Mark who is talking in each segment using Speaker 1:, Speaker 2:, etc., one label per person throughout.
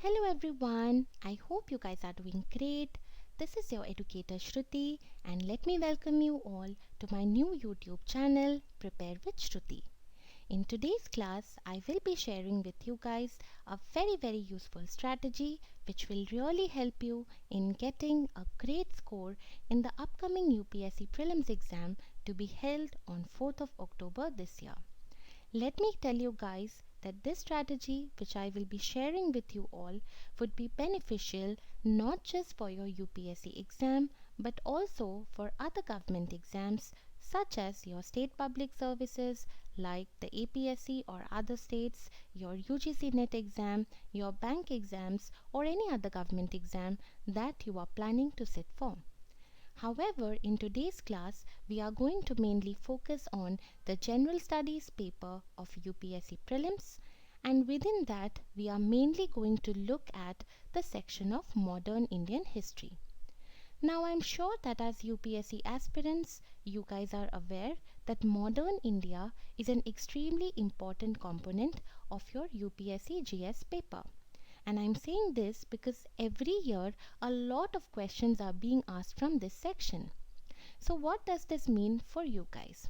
Speaker 1: Hello everyone, I hope you guys are doing great. This is your educator Shruti and let me welcome you all to my new YouTube channel Prepare with Shruti. In today's class, I will be sharing with you guys a very useful strategy which will really help you in getting a great score in the upcoming UPSC Prelims exam to be held on 4th of October this year. Let me tell you guys that this strategy which I will be sharing with you all would be beneficial not just for your UPSC exam but also for other government exams such as your state public services like the APSC or other states, your UGC NET exam, your bank exams or any other government exam that you are planning to sit for. However, in today's class, we are going to mainly focus on the General Studies paper of UPSC Prelims, and within that, we are mainly going to look at the section of Modern Indian History. Now, I'm sure that as UPSC aspirants, you guys are aware that modern India is an extremely important component of your UPSC GS paper. And I'm saying this because every year a lot of questions are being asked from this section. So what does this mean for you guys?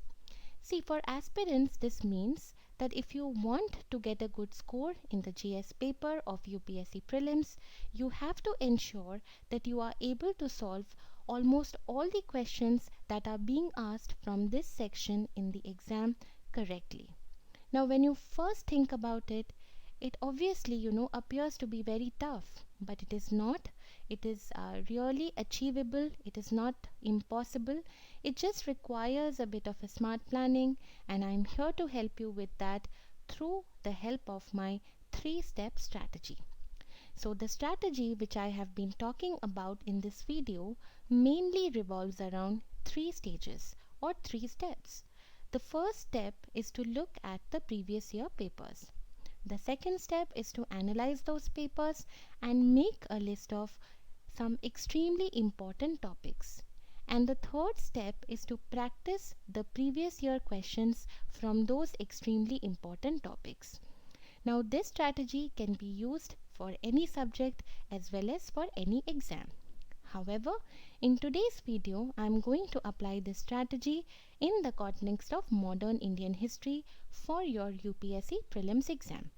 Speaker 1: See, for aspirants, this means that if you want to get a good score in the GS paper of UPSC prelims, you have to ensure that you are able to solve almost all the questions that are being asked from this section in the exam correctly. Now, when you first think about it, it obviously, appears to be very tough, but it is not. It is really achievable. It is not impossible. It just requires a bit of a smart planning, and I'm here to help you with that through the help of my 3-step strategy. So the strategy which I have been talking about in this video mainly revolves around 3 stages or 3 steps. The first step is to look at the previous year papers. The second step is to analyze those papers and make a list of some extremely important topics. And the third step is to practice the previous year questions from those extremely important topics. Now, this strategy can be used for any subject as well as for any exam. However, in today's video, I am going to apply this strategy in the context of modern Indian history for your UPSC prelims exam.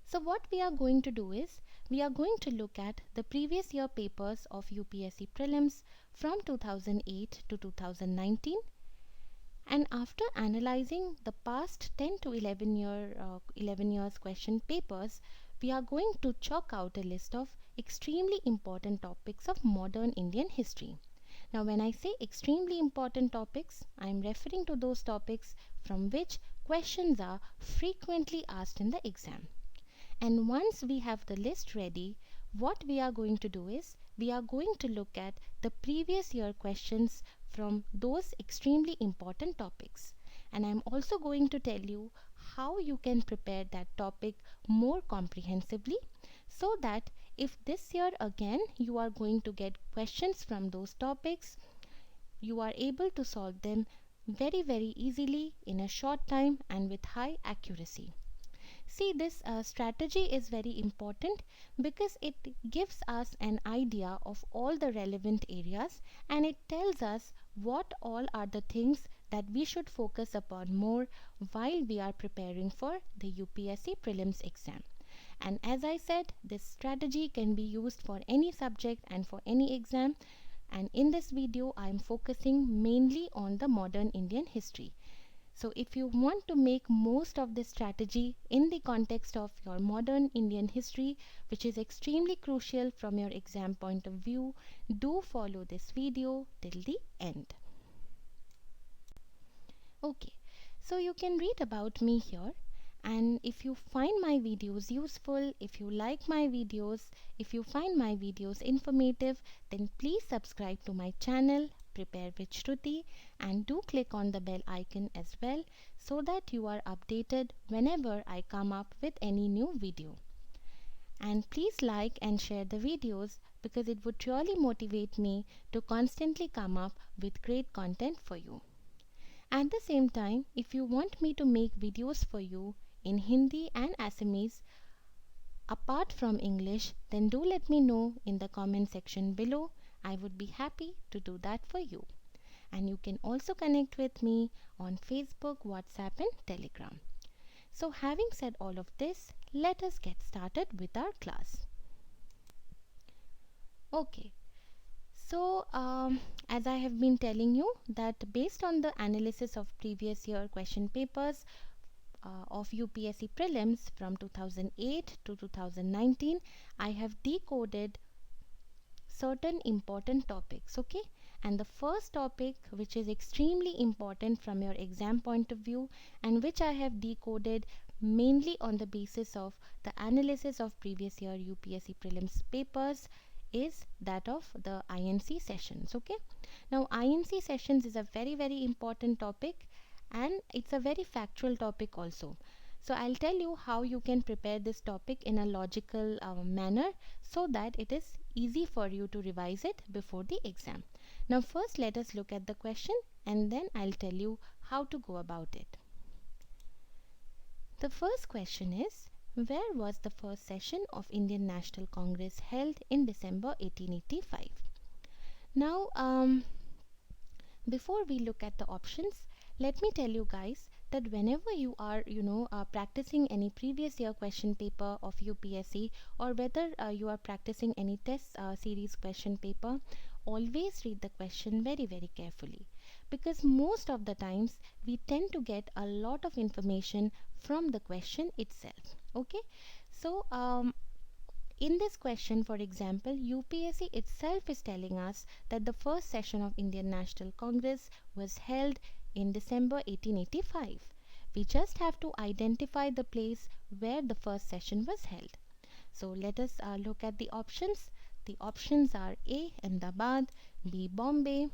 Speaker 1: So what we are going to do is, we are going to look at the previous year papers of UPSC prelims from 2008 to 2019. And after analyzing the past 10 to 11 years question papers, we are going to chalk out a list of extremely important topics of modern Indian history. Now, when I say extremely important topics, I am referring to those topics from which questions are frequently asked in the exam. And once we have the list ready, what we are going to do is, we are going to look at the previous year questions from those extremely important topics. And I'm also going to tell you how you can prepare that topic more comprehensively so that if this year again you are going to get questions from those topics, you are able to solve them very easily in a short time and with high accuracy. See, this strategy is very important because it gives us an idea of all the relevant areas and it tells us what all are the things that we should focus upon more while we are preparing for the UPSC prelims exam. And as I said, this strategy can be used for any subject and for any exam. And in this video, I am focusing mainly on the modern Indian history. So if you want to make most of this strategy in the context of your modern Indian history, which is extremely crucial from your exam point of view, do follow this video till the end. Okay, so you can read about me here, and if you find my videos useful, if you like my videos, if you find my videos informative, then please subscribe to my channel Prepare with Shruti and do click on the bell icon as well so that you are updated whenever I come up with any new video. And please like and share the videos because it would really motivate me to constantly come up with great content for you. At the same time, if you want me to make videos for you in Hindi and Assamese, apart from English, then do let me know in the comment section below. I would be happy to do that for you. And you can also connect with me on Facebook, WhatsApp, and Telegram. So, having said all of this, let us get started with our class. Okay, so as I have been telling you that based on the analysis of previous year question papers of UPSC prelims from 2008 to 2019, I have decoded certain important topics. Okay, and the first topic, which is extremely important from your exam point of view and which I have decoded mainly on the basis of the analysis of previous year UPSC prelims papers, is that of the INC sessions. Okay, now INC sessions is a very important topic, and it's a very factual topic also. So I'll tell you how you can prepare this topic in a logical manner so that it is easy for you to revise it before the exam. Now first let us look at the question, and then I'll tell you how to go about it. The first question is, where was the first session of Indian National Congress held in December 1885? Now before we look at the options, let me tell you guys that whenever you are practicing any previous year question paper of UPSC, or whether you are practicing any test series question paper, always read the question very carefully, because most of the times we tend to get a lot of information from the question itself. Okay, so in this question, for example, UPSC itself is telling us that the first session of Indian National Congress was held in December 1885. We just have to identify the place where the first session was held. So let us look at the options. The options are A. Ahmedabad, B. Bombay,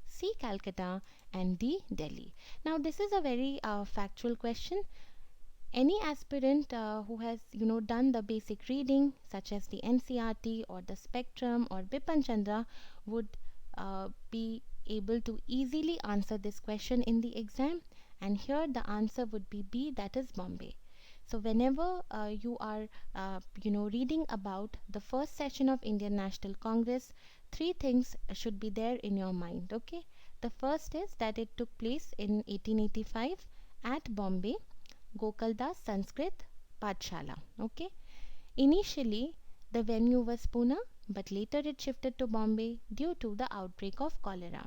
Speaker 1: C. Calcutta, and D. Delhi. Now this is a very factual question. Any aspirant who has done the basic reading such as the NCERT or the Spectrum or Bipan Chandra would be able to easily answer this question in the exam, and here the answer would be B, that is Bombay. So whenever you are reading about the first session of Indian National Congress, three things should be there in your mind. Okay, the first is that it took place in 1885 at Bombay, Gokaldas Sanskrit Pathshala. Okay, initially the venue was Pune, but later it shifted to Bombay due to the outbreak of cholera.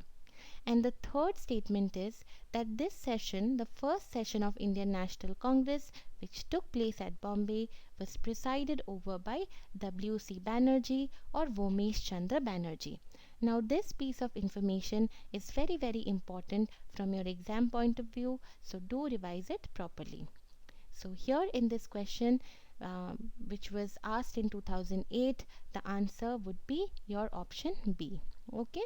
Speaker 1: And the third statement is that this session, the first session of Indian National Congress, which took place at Bombay, was presided over by W.C. Banerjee or Vomesh Chandra Banerjee. Now this piece of information is very important from your exam point of view, so do revise it properly. So here in this question, which was asked in 2008, the answer would be your option B. Okay,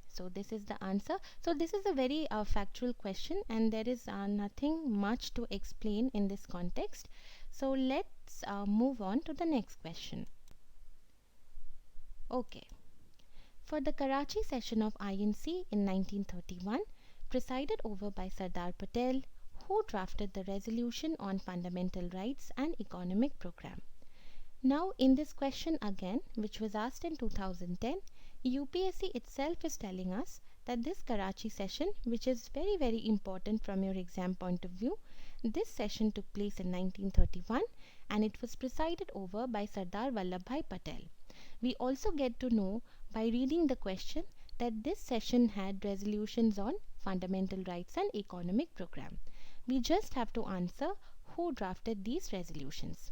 Speaker 1: so this is the answer. So this is a very factual question, and there is nothing much to explain in this context. So let's move on to the next question. Okay, for the Karachi session of INC in 1931, presided over by Sardar Patel, who drafted the resolution on fundamental rights and economic program. Now in this question again, which was asked in 2010, UPSC itself is telling us that this Karachi session, which is very important from your exam point of view, this session took place in 1931 and it was presided over by Sardar Vallabhbhai Patel. We also get to know by reading the question that this session had resolutions on fundamental rights and economic program. We just have to answer who drafted these resolutions.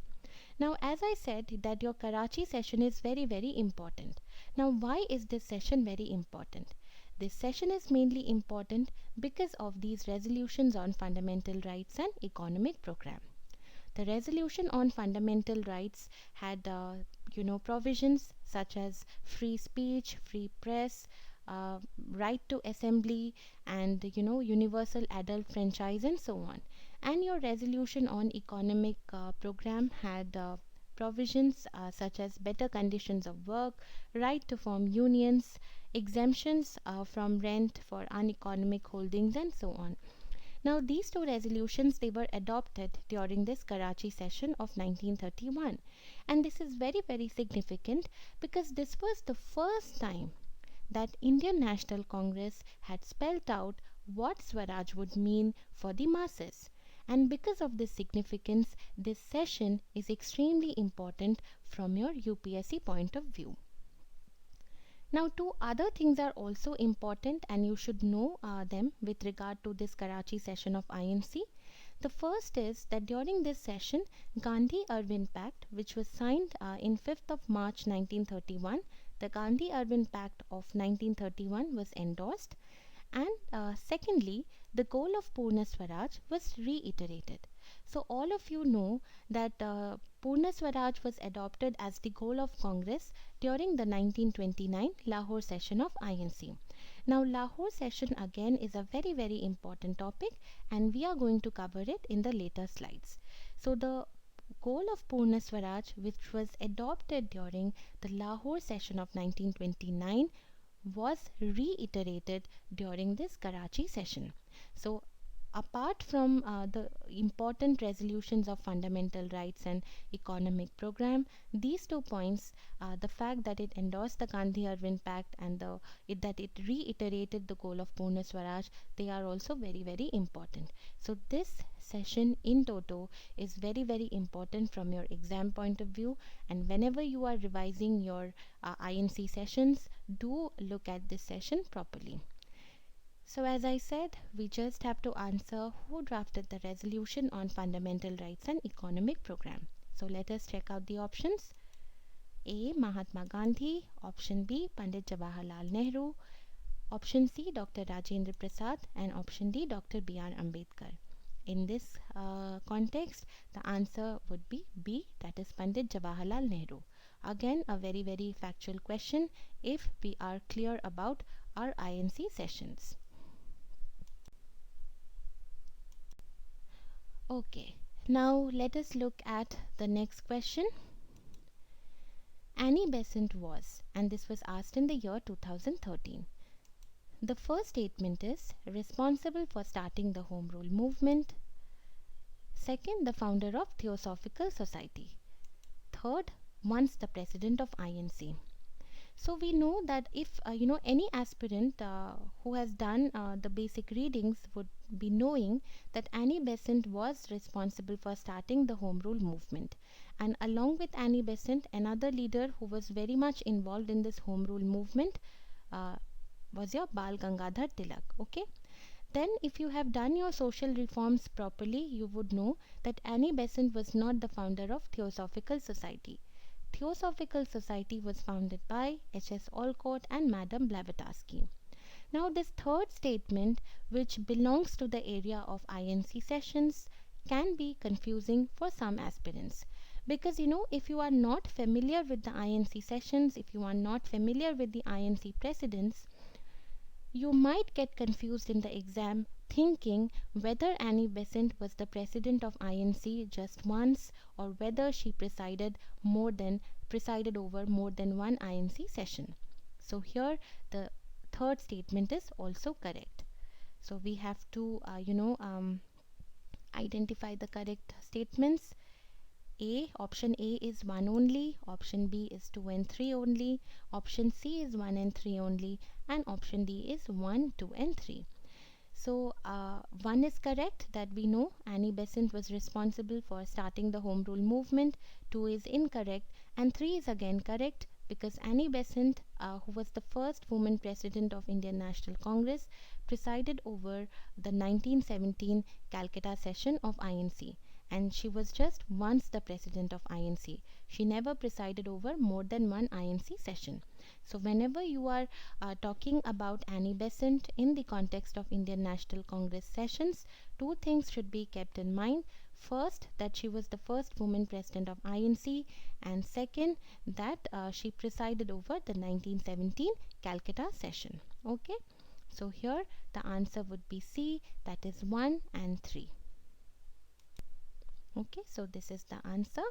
Speaker 1: Now as I said that your Karachi session is very important. Now why is this session very important? This session is mainly important because of these resolutions on fundamental rights and economic program. The resolution on fundamental rights had provisions such as free speech, free press, right to assembly, and universal adult franchise, and so on. And your resolution on economic program had provisions such as better conditions of work, right to form unions, exemptions from rent for uneconomic holdings, and so on. Now these two resolutions, they were adopted during this Karachi session of 1931, and this is very very significant because this was the first time that Indian National Congress had spelled out what Swaraj would mean for the masses. And because of this significance, this session is extremely important from your UPSC point of view. Now, two other things are also important, and you should know them with regard to this Karachi session of INC. The first is that during this session, Gandhi-Irwin Pact, which was signed in 5th of March 1931, the Gandhi-Irwin Pact of 1931 was endorsed, and secondly, the goal of Purna Swaraj was reiterated. So all of you know that Purna Swaraj was adopted as the goal of Congress during the 1929 Lahore session of INC. Now Lahore session again is a very very important topic, and we are going to cover it in the later slides. So the goal of Purna Swaraj, which was adopted during the Lahore session of 1929, was reiterated during this Karachi session. So apart from the important resolutions of fundamental rights and economic program, these 2 points, the fact that it endorsed the Gandhi-Irwin Pact and that it reiterated the goal of Purna Swaraj, they are also very very important. So this session in toto is very very important from your exam point of view, and whenever you are revising your INC sessions, do look at this session properly. So as I said, we just have to answer who drafted the resolution on fundamental rights and economic program. So let us check out the options. A. Mahatma Gandhi. Option B. Pandit Jawaharlal Nehru. Option C. Dr. Rajendra Prasad. And option D. Dr. B.R. Ambedkar. In this context, the answer would be B, that is Pandit Jawaharlal Nehru. Again, a very very factual question if we are clear about our INC sessions. Okay, now let us look at the next question. Annie Besant was, and this was asked in the year 2013. The first statement is responsible for starting the Home Rule movement. Second, the founder of Theosophical Society. Third, once the president of INC. So we know that if any aspirant who has done the basic readings would be knowing that Annie Besant was responsible for starting the Home Rule movement, and along with Annie Besant, another leader who was very much involved in this Home Rule movement was your Bal Gangadhar Tilak. Okay, then if you have done your social reforms properly, you would know that Annie Besant was not the founder of Theosophical Society. Theosophical Society was founded by H.S. Olcott and Madame Blavatsky. Now this third statement, which belongs to the area of INC sessions, can be confusing for some aspirants, because if you are not familiar with the INC sessions, if you are not familiar with the INC precedents, you might get confused in the exam thinking whether Annie Besant was the president of INC just once, or whether she presided over more than one INC session. So here the third statement is also correct. So we have to identify the correct statements. Option A is 1 only, option B is 2 and 3 only, option C is 1 and 3 only, and option D is 1, 2 and 3. So 1 is correct, that we know Annie Besant was responsible for starting the Home Rule movement. 2 is incorrect, and 3 is again correct, because Annie Besant, who was the first woman president of Indian National Congress, presided over the 1917 Calcutta session of INC, and she was just once the president of INC. She never presided over more than one INC session. So whenever you are talking about Annie Besant in the context of Indian National Congress sessions, two things should be kept in mind. First, that she was the first woman president of INC, and second, that she presided over the 1917 Calcutta session. Okay, so here the answer would be C, that is 1 and 3. Okay, so this is the answer.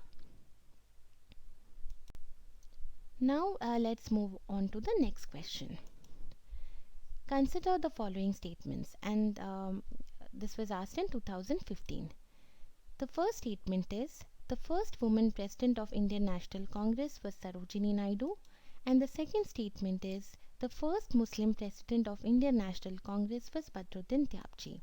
Speaker 1: Now let's move on to the next question. Consider the following statements, and this was asked in 2015. The first statement is the first woman president of Indian National Congress was Sarojini Naidu, and the second statement is the first Muslim president of Indian National Congress was Badruddin Tyabji.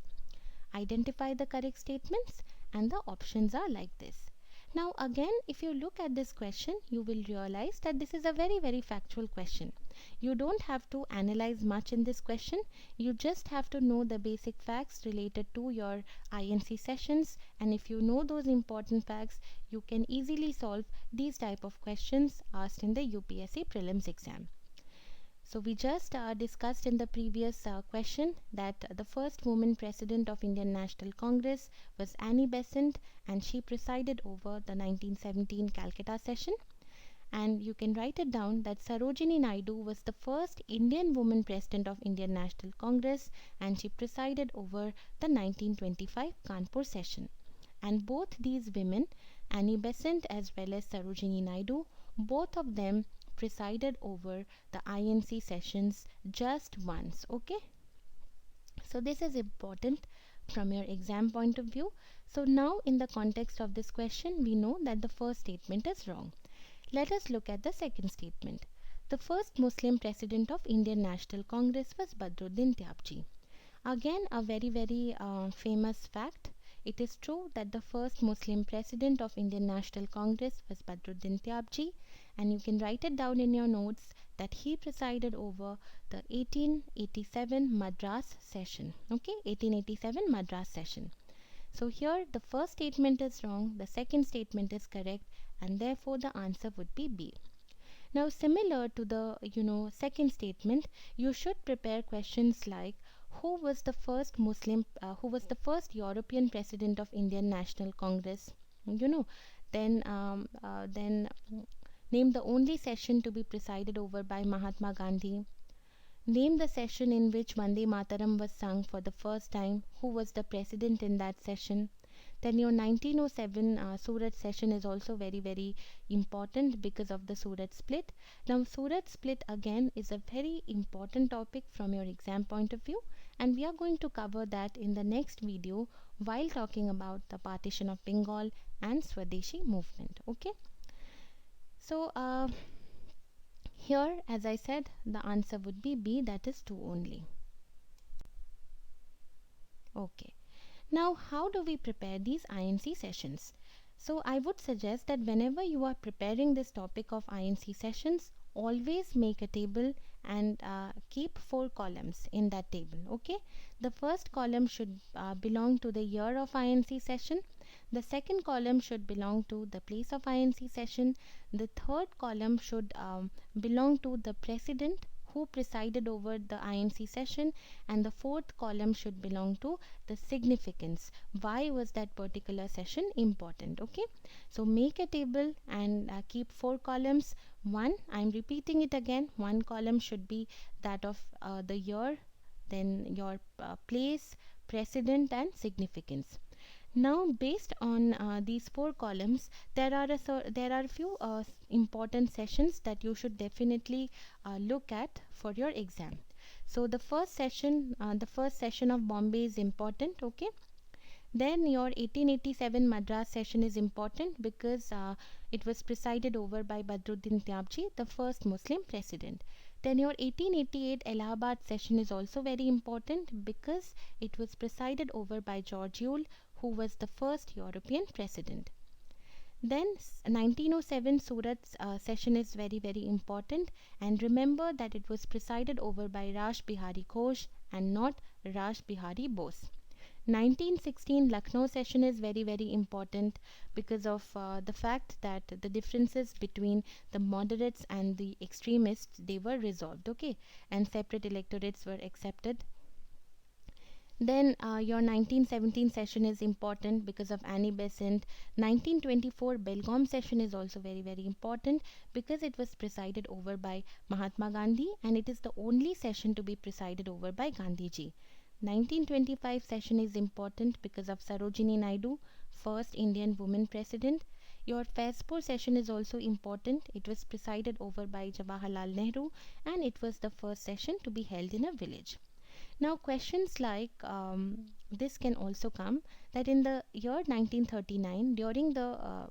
Speaker 1: Identify the correct statements, and the options are like this. Now again, if you look at this question, you will realize that this is a very factual question. You don't have to analyze much in this question. You just have to know the basic facts related to your INC sessions, and if you know those important facts, you can easily solve these type of questions asked in the UPSC prelims exam. So we just discussed in the previous question that the first woman president of Indian National Congress was Annie Besant, and she presided over the 1917 Calcutta session. And you can write it down that Sarojini Naidu was the first Indian woman president of Indian National Congress, and she presided over the 1925 Kanpur session. And both these women, Annie Besant as well as Sarojini Naidu, both of them presided over the INC sessions just once. Okay, so this is important from your exam point of view. So now in the context of this question, we know that the first statement is wrong. Let us look at the second statement. The first Muslim president of Indian National Congress was Badruddin Tyabji. Again, a very famous fact. It is true that the first Muslim president of Indian National Congress was Badruddin Tyabji, and you can write it down in your notes that he presided over the 1887 Madras session. Okay, 1887 Madras session. So here the first statement is wrong, the second statement is correct, and therefore the answer would be B. Now similar to the second statement, you should prepare questions like who was the first European president of Indian National Congress, then name the only session to be presided over by Mahatma Gandhi. Name the session in which Vande Mataram was sung for the first time. Who was the president in that session? Then your 1907 Surat session is also very important because of the Surat split. Now Surat split again is a very important topic from your exam point of view, and we are going to cover that in the next video while talking about the partition of Bengal and Swadeshi movement. Okay. So here, as I said, the answer would be B, that is 2 only. Okay. Now, how do we prepare these INC sessions? So, I would suggest that whenever you are preparing this topic of INC sessions, always make a table and keep 4 columns in that table. Okay. The first column should belong to the year of INC session. The second column should belong to the place of INC session. The third column should belong to the president who presided over the INC session, and the fourth column should belong to the significance. Why was that particular session important? Okay, so make a table and keep 4 columns. I'm repeating it again, one column should be that of the year, then your place, president, and significance. Now, based on these 4 columns, there are a few important sessions that you should definitely look at for your exam. So the first session of Bombay is important. Okay. Then your 1887 Madras session is important because it was presided over by Badruddin Tyabji, the first Muslim president. Then your 1888 Allahabad session is also very important because it was presided over by George Yule, who was the first European president. Then 1907 Surat session is very important, and remember that it was presided over by Rash Bihari Ghosh and not Rash Bihari Bose. 1916 Lucknow session is very important because of the fact that the differences between the moderates and the extremists, they were resolved, okay, and separate electorates were accepted. Then your 1917 session is important because of Annie Besant. 1924 Belgaum session is also very important because it was presided over by Mahatma Gandhi, and it is the only session to be presided over by Gandhiji. 1925 session is important because of Sarojini Naidu, first Indian woman president. Your Faizpur session is also important. It was presided over by Jawaharlal Nehru, and it was the first session to be held in a village. Now questions like this can also come, that in the year 1939 during the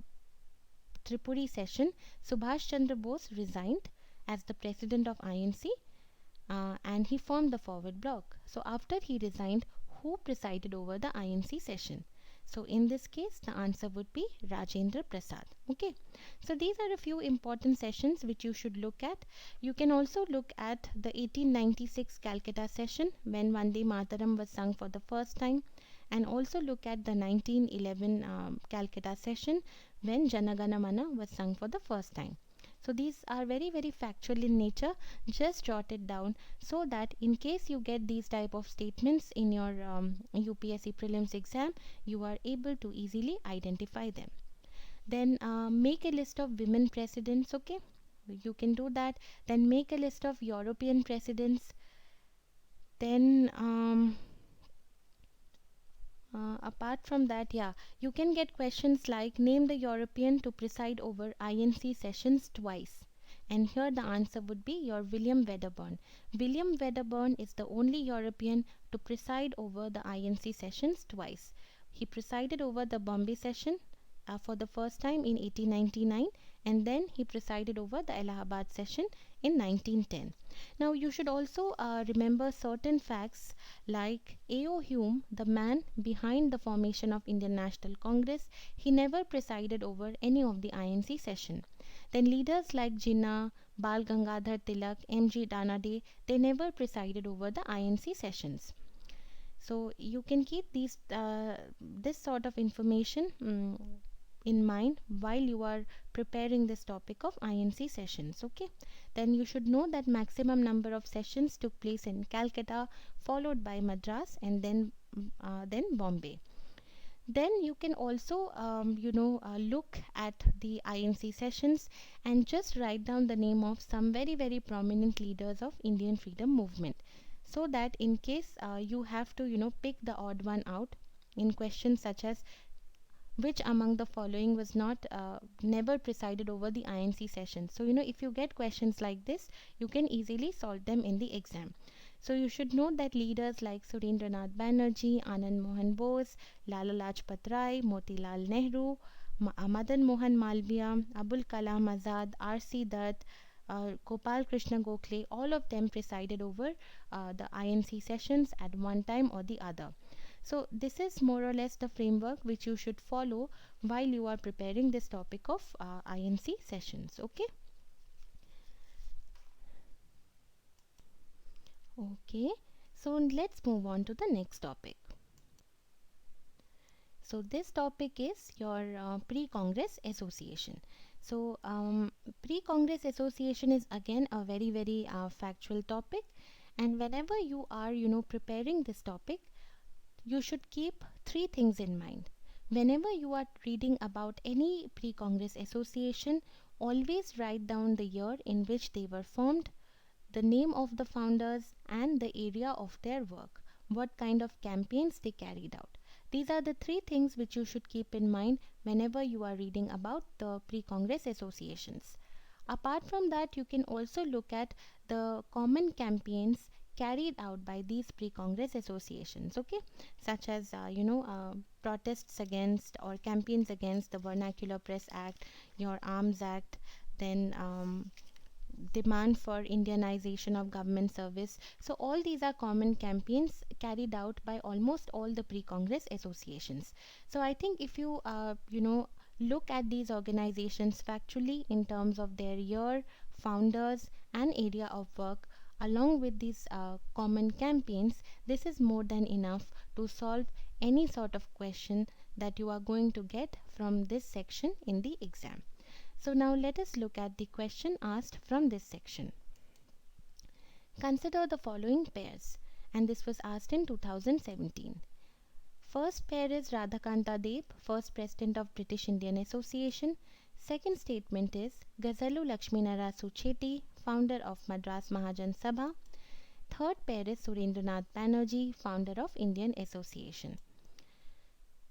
Speaker 1: Tripuri session, Subhash Chandra Bose resigned as the president of INC, and he formed the forward bloc. So after he resigned, who presided over the INC session? So in this case, the answer would be Rajendra Prasad. Okay. So these are a few important sessions which you should look at. You can also look at the 1896 Calcutta session when Vande Mataram was sung for the first time, and also look at the 1911 Calcutta session when Janagana Mana was sung for the first time. So these are very very factual in nature. Just jot it down so that in case you get these type of statements in your UPSC prelims exam, you are able to easily identify them. Then make a list of women presidents. Okay, you can do that. Then make a list of European presidents. Then apart from that, yeah, you can get questions like name the European to preside over INC sessions twice. And here the answer would be your William Wedderburn. William Wedderburn is the only European to preside over the INC sessions twice. He presided over the Bombay session for the first time in 1899, and then he presided over the Allahabad session in 1910. Now you should also remember certain facts like A.O. Hume, the man behind the formation of Indian National Congress, he never presided over any of the INC session. Then leaders like Jinnah, Bal Gangadhar Tilak, M.G. Danade, they never presided over the INC sessions. So you can keep this sort of information in mind while you are preparing this topic of INC sessions. Okay, then you should know that maximum number of sessions took place in Calcutta, followed by Madras, and then Bombay. Then you can also look at the INC sessions and just write down the name of some very very prominent leaders of Indian freedom movement, so that in case you have to pick the odd one out in questions such as which among the following was not never presided over the INC session. So if you get questions like this, you can easily solve them in the exam. So you should note that leaders like Surendranath Banerjee, Anand Mohan Bose, Lala Lajpat Rai, Motilal Nehru, Madan Mohan Malviya, Abul Kalam Azad, R.C. Dutt, Gopal Krishna Gokhale, all of them presided over the INC sessions at one time or the other. So this is more or less the framework which you should follow while you are preparing this topic of INC sessions. Okay. Okay. So let's move on to the next topic. So this topic is your pre-Congress association. So pre-Congress association is again a very very factual topic, and whenever you are preparing this topic, you should keep three things in mind. Whenever you are reading about any pre-Congress association, always write down the year in which they were formed, the name of the founders, and the area of their work, what kind of campaigns they carried out. These are the three things which you should keep in mind whenever you are reading about the pre-Congress associations. Apart from that, you can also look at the common campaigns carried out by these pre-Congress associations, okay, such as protests against or campaigns against the Vernacular Press Act, your Arms Act, then demand for Indianization of government service. So all these are common campaigns carried out by almost all the pre-Congress associations. So I think if you look at these organizations factually in terms of their year, founders, and area of work, along with these common campaigns, this is more than enough to solve any sort of question that you are going to get from this section in the exam. So now let us look at the question asked from this section. Consider the following pairs, and this was asked in 2017. First pair is Radhakanta Deb, first president of British Indian Association. Second statement is Gazalu Lakshminarasu Chetty, founder of Madras Mahajan Sabha. Third pair is Surendranath Banerjee, founder of Indian Association.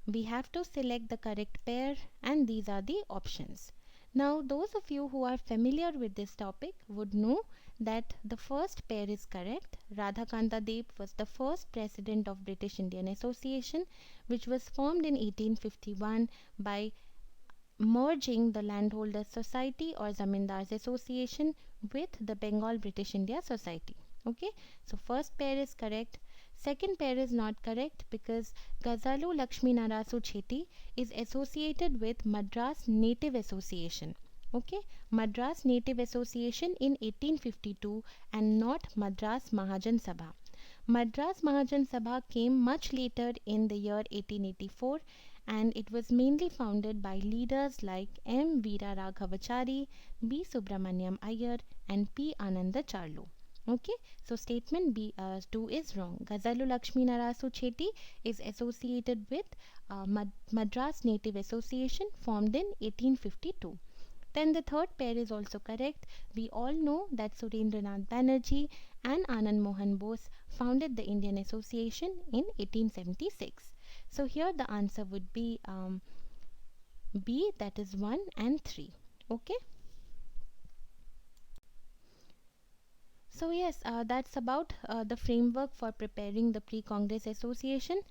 Speaker 1: We have to select the correct pair, and these are the options. Now those of you who are familiar with this topic would know that the first pair is correct. Radhakanta Deb was the first president of British Indian Association, which was formed in 1851 by merging the Landholders Society or Zamindars Association with the Bengal British India Society. Okay, so first pair is correct. Second pair is not correct because Gazalu Lakshmi Narasu Chetty is associated with Madras Native Association. Okay, Madras Native Association in 1852 and not Madras Mahajan Sabha. Madras Mahajan Sabha came much later in the year 1884, and it was mainly founded by leaders like M. Veera Raghavachari, B. Subramaniam Iyer, and P. Ananda Charlu. Okay, so statement B 2 is wrong. Gazalu Lakshmi Narasu Chetty is associated with Madras Native Association formed in 1852. Then the third pair is also correct. We all know that Surendranath Banerjee and Anand Mohan Bose founded the Indian Association in 1876. So here the answer would be B, that is 1 and 3. Okay. So yes, that's about the framework for preparing the pre-Congress association.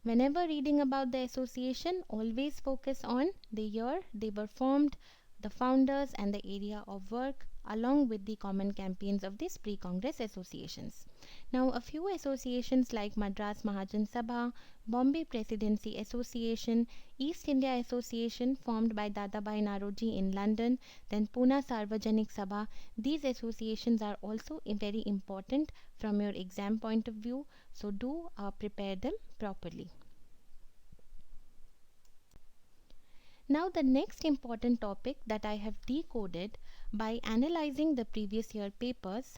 Speaker 1: Whenever reading about the association, always focus on the year they were formed, the founders, and the area of work, along with the common campaigns of these pre-Congress associations. Now, a few associations like Madras Mahajan Sabha, Bombay Presidency Association, East India Association formed by Dadabhai Naoroji in London, then Pune Sarvajanik Sabha. These associations are also very important from your exam point of view, so do prepare them properly. Now the next important topic that I have decoded by analyzing the previous year papers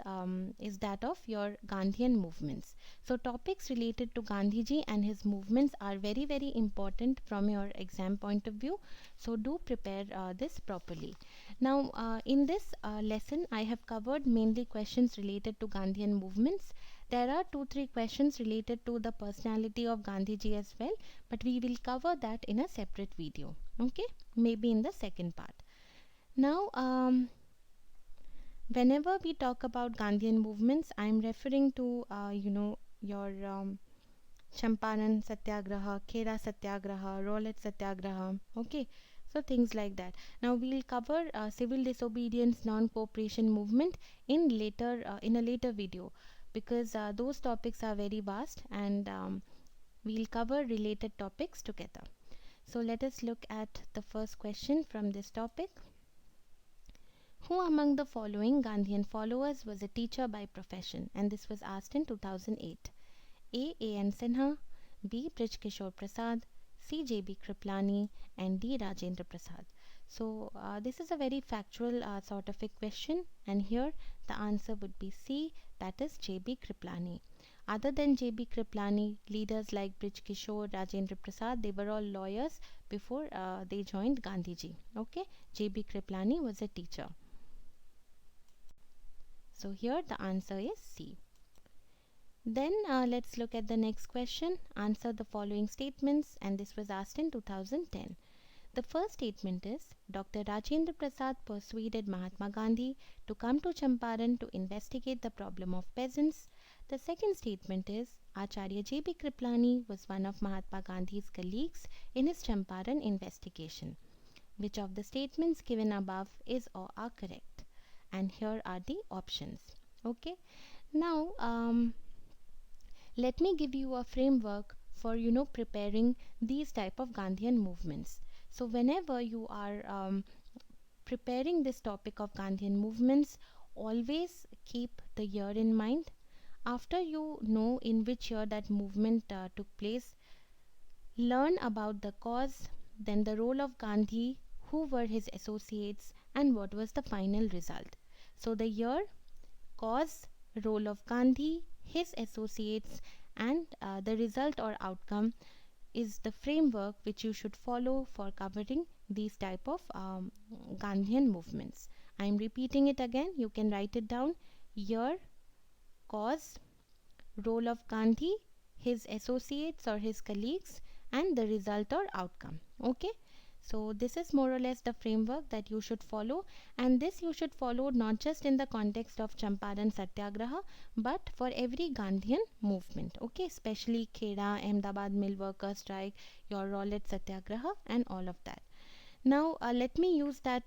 Speaker 1: is that of your Gandhian movements. So topics related to Gandhiji and his movements are very important from your exam point of view. So do prepare this properly. Now in this lesson I have covered mainly questions related to Gandhian movements. There are 2-3 questions related to the personality of Gandhiji as well, but we will cover that in a separate video. Okay, maybe in the second part. Now whenever we talk about Gandhian movements, I am referring to your Champaran Satyagraha, Khera Satyagraha, Rowlatt Satyagraha. Okay, so things like that. Now we'll cover civil disobedience non-cooperation movement in a later video, because those topics are very vast, and we'll cover related topics together. So let us look at the first question from this topic. Who among the following Gandhian followers was a teacher by profession? And this was asked in 2008. A. A.N. Sinha, B. Brij Kishore Prasad, C. J.B. Kriplani, and D. Rajendra Prasad. So this is a very factual sort of a question, and here the answer would be C, that is J.B. Kriplani. Other than J.B. Kriplani, leaders like Brij Kishore, Rajendra Prasad, they were all lawyers before they joined Gandhiji. Okay, J.B. Kriplani was a teacher. So here the answer is C. Then let's look at the next question. Answer the following statements, and this was asked in 2010. The first statement is, Dr. Rajendra Prasad persuaded Mahatma Gandhi to come to Champaran to investigate the problem of peasants. The second statement is, Acharya J.B. Kriplani was one of Mahatma Gandhi's colleagues in his Champaran investigation. Which of the statements given above is or are correct? And here are the options. Okay. Now, let me give you a framework for preparing these type of Gandhian movements. So whenever you are preparing this topic of Gandhian movements, always keep the year in mind. After you know in which year that movement took place, learn about the cause, then the role of Gandhi, who were his associates, and what was the final result. So the year, cause, role of Gandhi, his associates, and the result or outcome is the framework which you should follow for covering these type of Gandhian movements. I am repeating it again. You can write it down. Year, cause, role of Gandhi, his associates or his colleagues, and the result or outcome. Okay. So this is more or less the framework that you should follow, and this you should follow not just in the context of Champaran Satyagraha but for every Gandhian movement, okay, especially Kheda, Ahmedabad mill worker strike, your Rowlatt Satyagraha and all of that. Now let me use that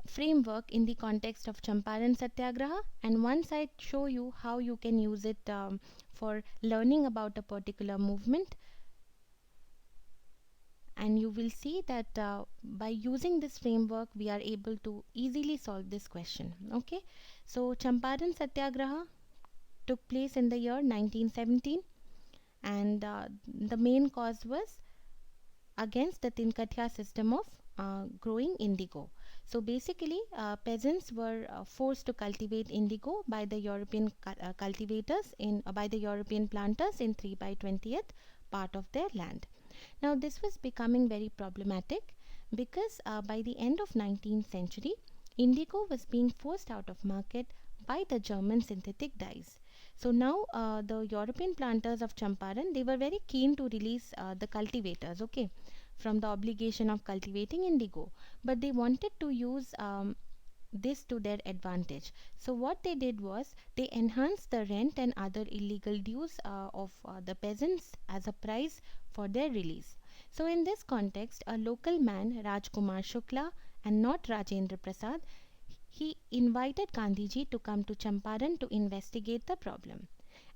Speaker 1: framework in the context of Champaran Satyagraha, and once I show you how you can use it for learning about a particular movement, and you will see that by using this framework we are able to easily solve this question. Okay, so Champaran Satyagraha took place in the year 1917, and the main cause was against the Tinkathya system of growing indigo. So basically, peasants were forced to cultivate indigo by the European cultivators by the European planters in 3 by 20th part of their land. Now this was becoming very problematic because by the end of 19th century, indigo was being forced out of market by the German synthetic dyes. So now the European planters of Champaran, they were very keen to release the cultivators, okay, from the obligation of cultivating indigo, but they wanted to use this to their advantage. So what they did was they enhanced the rent and other illegal dues of the peasants as a price for their release. So in this context, a local man, Rajkumar Shukla, and not Rajendra Prasad, he invited Gandhiji to come to Champaran to investigate the problem.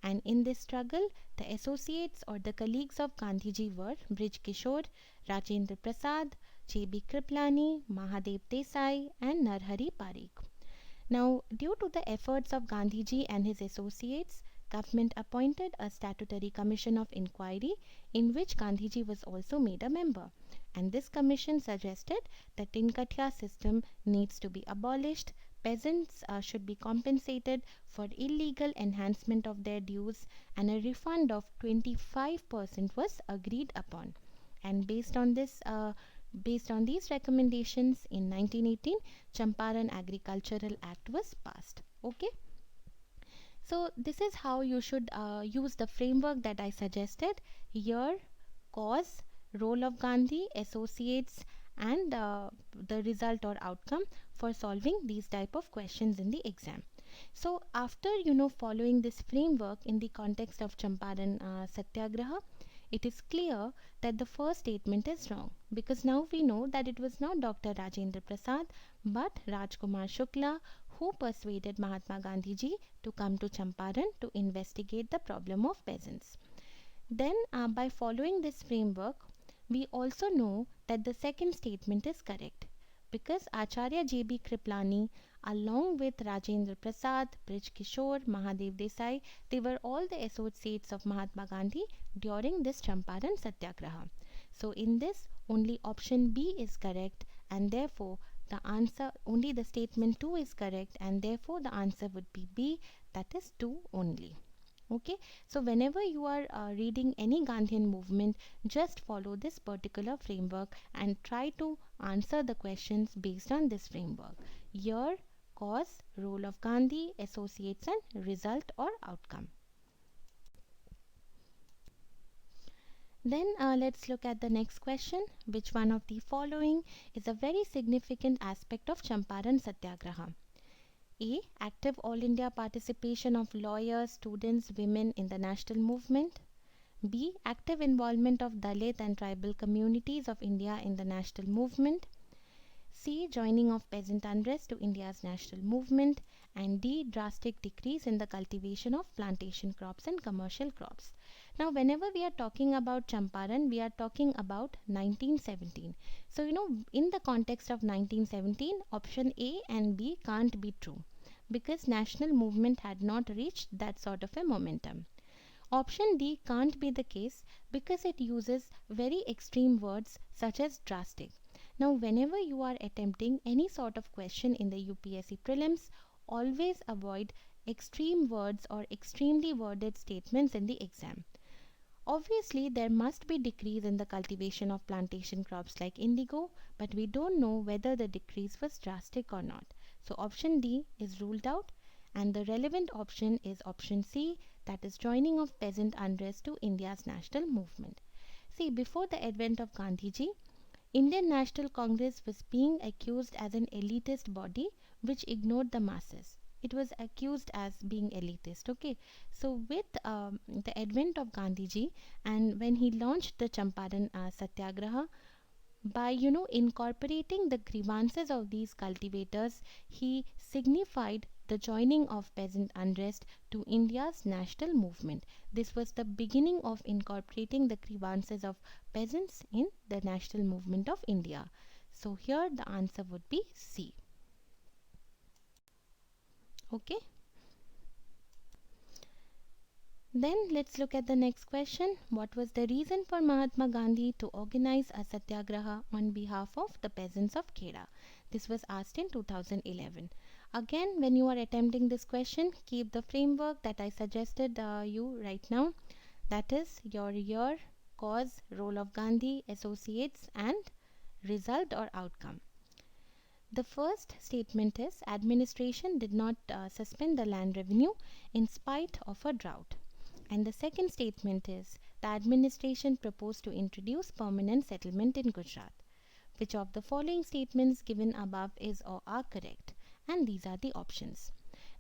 Speaker 1: And in this struggle, the associates or the colleagues of Gandhiji were Brij Kishore, Rajendra Prasad, J.B. Kriplani, Mahadev Desai, and Narhari Parikh. Now, due to the efforts of Gandhiji and his associates, government appointed a statutory commission of inquiry in which Gandhiji was also made a member. And this commission suggested that Tinkathya system needs to be abolished, peasants should be compensated for illegal enhancement of their dues, and a refund of 25% was agreed upon. And based on these recommendations, in 1918, Champaran Agricultural Act was passed. Okay. So this is how you should use the framework that I suggested here: cause, role of Gandhi, associates, and the result or outcome for solving these type of questions in the exam. So after following this framework in the context of Champaran Satyagraha, it is clear that the first statement is wrong, because now we know that it was not Dr. Rajendra Prasad but Rajkumar Shukla who persuaded Mahatma Gandhiji to come to Champaran to investigate the problem of peasants. Then, by following this framework, we also know that the second statement is correct, because Acharya J.B. Kriplani, along with Rajendra Prasad, Brij Kishore, Mahadev Desai, they were all the associates of Mahatma Gandhi during this Champaran Satyagraha. So, in this, only option B is correct, and therefore the answer, only the statement 2 is correct, and therefore the answer would be B, that is 2 only. Okay, so whenever you are reading any Gandhian movement, just follow this particular framework and try to answer the questions based on this framework: year, cause, role of Gandhi, associates, and result or outcome. Then let's look at the next question: which one of the following is a very significant aspect of Champaran Satyagraha? A. Active All India participation of lawyers, students, women in the national movement. B. Active involvement of Dalit and tribal communities of India in the national movement. C. Joining of peasant unrest to India's national movement. And D. Drastic decrease in the cultivation of plantation crops and commercial crops. Now, whenever we are talking about Champaran, we are talking about 1917. So, in the context of 1917, option A and B can't be true, because national movement had not reached that sort of a momentum. Option D can't be the case because it uses very extreme words such as drastic. Now, whenever you are attempting any sort of question in the UPSC prelims, always avoid extreme words or extremely worded statements in the exam. Obviously, there must be decrease in the cultivation of plantation crops like indigo, but we don't know whether the decrease was drastic or not. So option D is ruled out, and the relevant option is option C, that is joining of peasant unrest to India's national movement. See, before the advent of Gandhiji, Indian National Congress was being accused as an elitist body which ignored the masses. It was accused as being elitist. Okay, so with the advent of Gandhiji and when he launched the Champaran Satyagraha, by incorporating the grievances of these cultivators, he signified the joining of peasant unrest to India's national movement. This was the beginning of incorporating the grievances of peasants in the national movement of India. So here the answer would be C. Okay. Then let's look at the next question. What was the reason for Mahatma Gandhi to organize a satyagraha on behalf of the peasants of Kheda? This was asked in 2011. Again, when you are attempting this question, keep the framework that I suggested you right now. That is your year, cause, role of Gandhi, associates, and result or outcome. The first statement is administration did not suspend the land revenue in spite of a drought. And the second statement is the administration proposed to introduce permanent settlement in Gujarat. Which of the following statements given above is or are correct? And these are the options.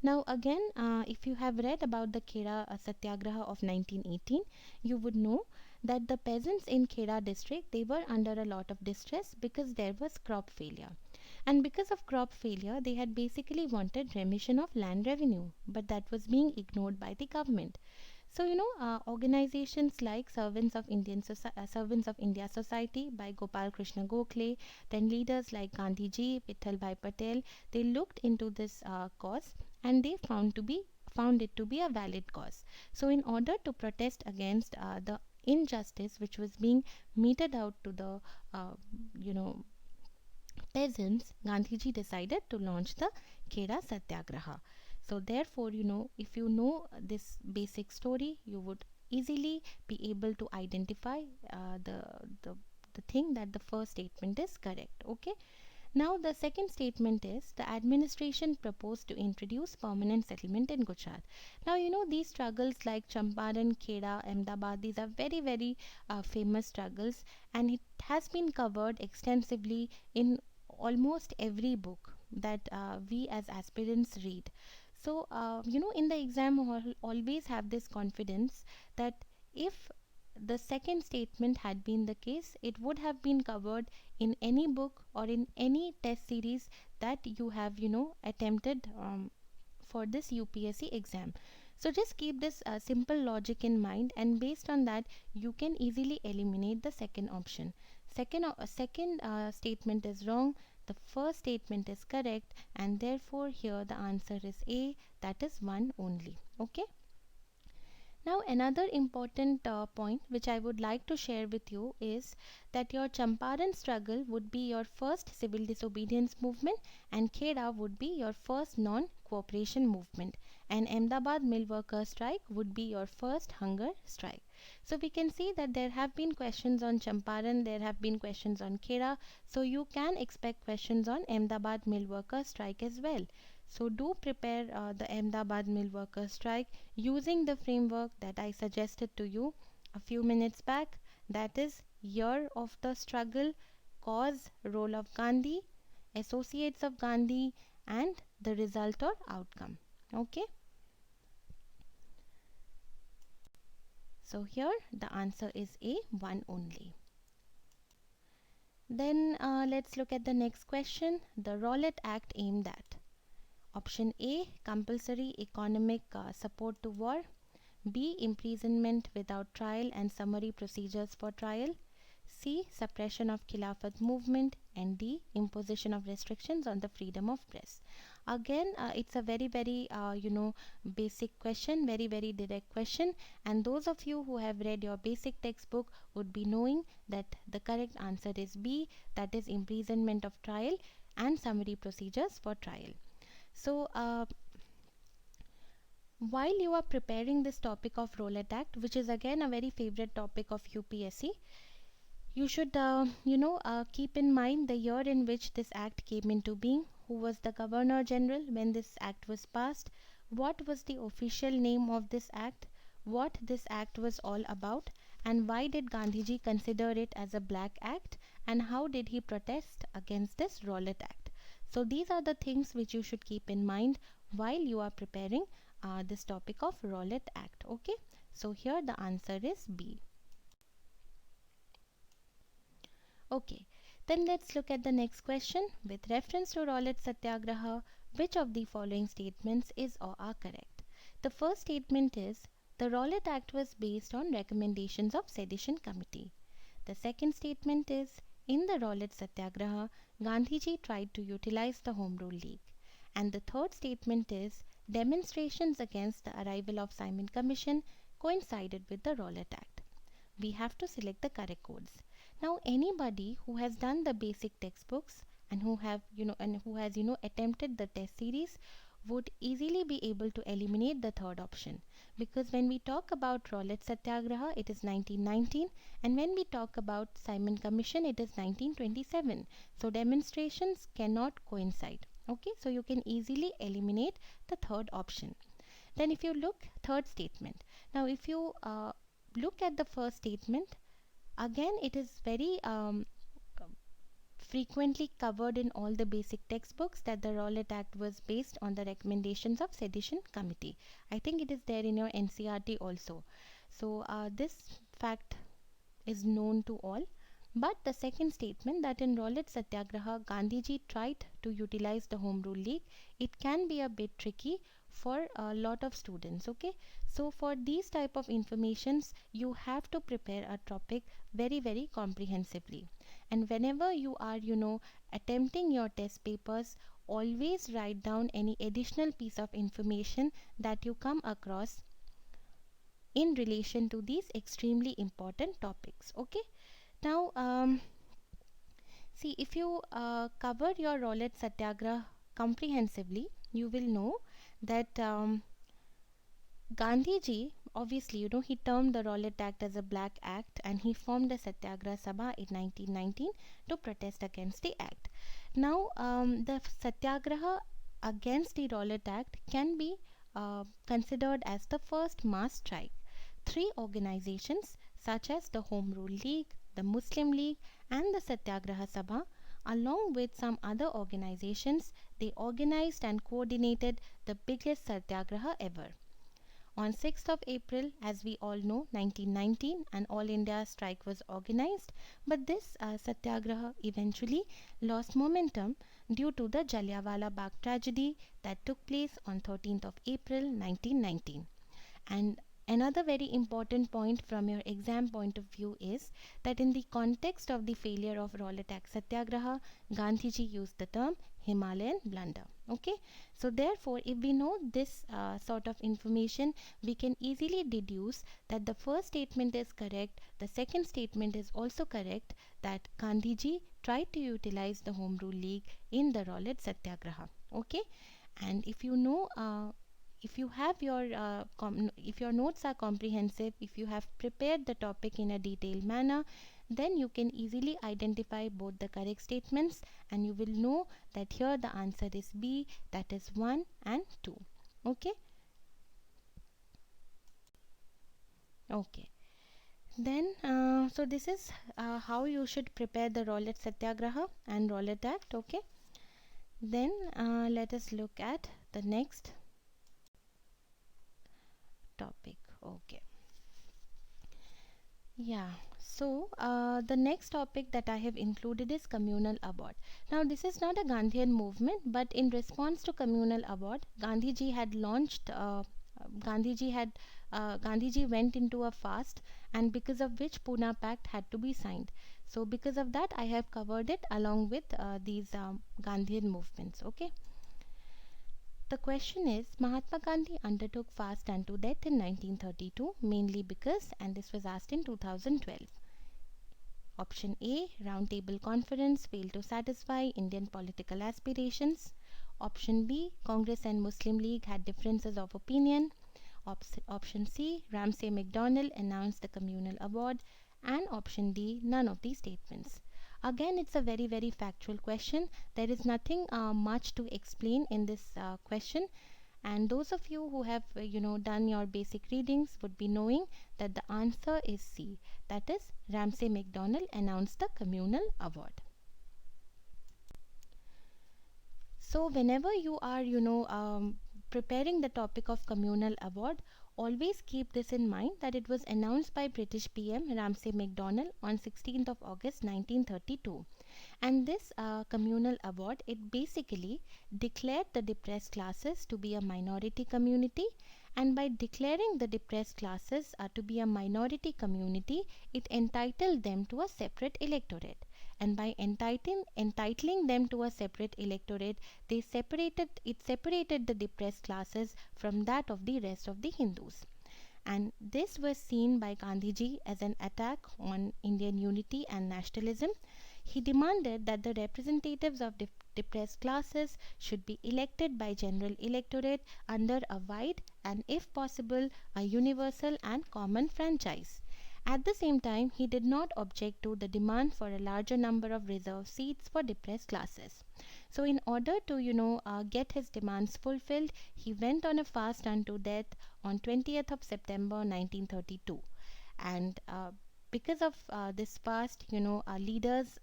Speaker 1: Now again, if you have read about the Kheda Satyagraha of 1918, you would know that the peasants in Kheda district, they were under a lot of distress because there was crop failure. And because of crop failure, they had basically wanted remission of land revenue, but that was being ignored by the government. So organizations like Servants of India Society by Gopal Krishna Gokhale, then leaders like Gandhiji, Vittal Bhai Patel, they looked into this cause and they found it to be a valid cause. So in order to protest against the injustice which was being meted out to the uh, you know peasants, Gandhiji decided to launch the Kheda Satyagraha. So, therefore, if you know this basic story, you would easily be able to identify the the thing that the first statement is correct. Okay. Now, the second statement is the administration proposed to introduce permanent settlement in Gujarat. Now, these struggles like Champaran, Kheda, Ahmedabad, these are very, very famous struggles, and it has been covered extensively in almost every book that we as aspirants read. So, in the exam, always have this confidence that if the second statement had been the case, it would have been covered in any book or in any test series that you have, attempted for this UPSC exam. So just keep this simple logic in mind, and based on that, you can easily eliminate the second option. Second statement is wrong. The first statement is correct, and therefore here the answer is A. That is one only. Okay. Now, another important point which I would like to share with you is that your Champaran struggle would be your first civil disobedience movement, and Kheda would be your first non cooperation movement, and Ahmedabad mill worker strike would be your first hunger strike. So, we can see that there have been questions on Champaran, there have been questions on Kheda, so you can expect questions on Ahmedabad mill worker strike as well. So do prepare the Ahmedabad mill worker strike using the framework that I suggested to you a few minutes back. That is year of the struggle, cause, role of Gandhi, associates of Gandhi, and the result or outcome. Okay. So here the answer is A, one only. Then let's look at the next question. The Rowlatt Act aimed at. Option A, compulsory economic support to war. B, imprisonment without trial and summary procedures for trial. C, suppression of Khilafat movement. And D, imposition of restrictions on the freedom of press. Again, it's a very, very, basic question, very, very direct question. And those of you who have read your basic textbook would be knowing that the correct answer is B, that is imprisonment of trial and summary procedures for trial. So, while you are preparing this topic of Rowlatt Act, which is again a very favorite topic of UPSC, you should, keep in mind the year in which this act came into being, who was the Governor General when this act was passed, what was the official name of this act, what this act was all about, and why did Gandhiji consider it as a black act, and how did he protest against this Rowlatt Act. So these are the things which you should keep in mind while you are preparing this topic of Rowlatt Act. Okay, so here the answer is B. Okay, then let's look at the next question. With reference to Rowlatt Satyagraha, which of the following statements is or are correct? The first statement is the Rowlatt Act was based on recommendations of Sedition Committee. The second statement is in the Rowlatt Satyagraha, Gandhiji tried to utilize the Home Rule League. And the third statement is demonstrations against the arrival of Simon Commission coincided with the Rowlatt Act. We have to select the correct codes. Now anybody who has done the basic textbooks and who has attempted the test series would easily be able to eliminate the third option, because when we talk about Rowlatt Satyagraha it is 1919, and when we talk about Simon Commission it is 1927. So demonstrations cannot coincide. Okay, so you can easily eliminate the third option. Then if you look third statement, now if you look at the first statement, again it is very frequently covered in all the basic textbooks that the Rowlatt Act was based on the recommendations of Sedition Committee. I think it is there in your NCERT also. So this fact is known to all. But the second statement, that in Rowlatt Satyagraha Gandhiji tried to utilize the Home Rule League, it can be a bit tricky for a lot of students. Okay, so for these type of informations you have to prepare a topic very comprehensively, and whenever you are attempting your test papers, always write down any additional piece of information that you come across in relation to these extremely important topics. Okay, now see, if you cover your Rowlatt Satyagraha comprehensively, you will know that Gandhiji, obviously, he termed the Rowlatt Act as a black act, and he formed a Satyagraha Sabha in 1919 to protest against the act. Now, the Satyagraha against the Rowlatt Act can be considered as the first mass strike. Three organizations such as the Home Rule League, the Muslim League, and the Satyagraha Sabha, along with some other organizations, they organized and coordinated the biggest Satyagraha ever. On 6th of April, as we all know, 1919, an All India strike was organized, but this Satyagraha eventually lost momentum due to the Jallianwala Bagh tragedy that took place on 13th of April 1919. And another very important point from your exam point of view is that in the context of the failure of Rowlatt Act Satyagraha, Gandhiji used the term Himalayan blunder. Okay, so therefore if we know this sort of information, we can easily deduce that the first statement is correct, the second statement is also correct, that Gandhiji tried to utilize the Home Rule League in the Rowlatt Satyagraha. Okay, and if you know if you have your if your notes are comprehensive, if you have prepared the topic in a detailed manner, then you can easily identify both the correct statements, and you will know that here the answer is B, that is 1 and 2. Okay, okay, then so this is how you should prepare the Rowlatt Satyagraha and Rowlatt Act. Okay, then let us look at the next topic. Okay, yeah, so the next topic that I have included is communal abode. Now this is not a Gandhian movement, but in response to communal abode, Gandhiji had launched Gandhiji went into a fast, and because of which Pune Pact had to be signed. So because of that I have covered it along with these Gandhian movements. Okay, the question is, Mahatma Gandhi undertook fast unto death in 1932 mainly because, and this was asked in 2012. Option A, Round Table Conference failed to satisfy Indian political aspirations. Option B, Congress and Muslim League had differences of opinion. Option C, Ramsay MacDonald announced the communal abode. And option D, none of these statements. Again, it's a very factual question. There is nothing much to explain in this question, And those of you who have done your basic readings would be knowing that the answer is C, that is Ramsay MacDonald announced the communal award. So whenever you are preparing the topic of communal award, always keep this in mind that it was announced by British PM Ramsay MacDonald on 16th of August 1932. And this communal award, it basically declared the depressed classes to be a minority community, and by declaring the depressed classes to be a minority community, it entitled them to a separate electorate. And by entitling them to a separate electorate, separated the depressed classes from that of the rest of the Hindus. And this was seen by Gandhiji as an attack on Indian unity and nationalism. He demanded that the representatives of depressed classes should be elected by general electorate under a wide and, if possible, a universal and common franchise. At the same time, he did not object to the demand for a larger number of reserved seats for depressed classes. So, in order to get his demands fulfilled, he went on a fast unto death on 20th of September 1932. And because of this fast, leaders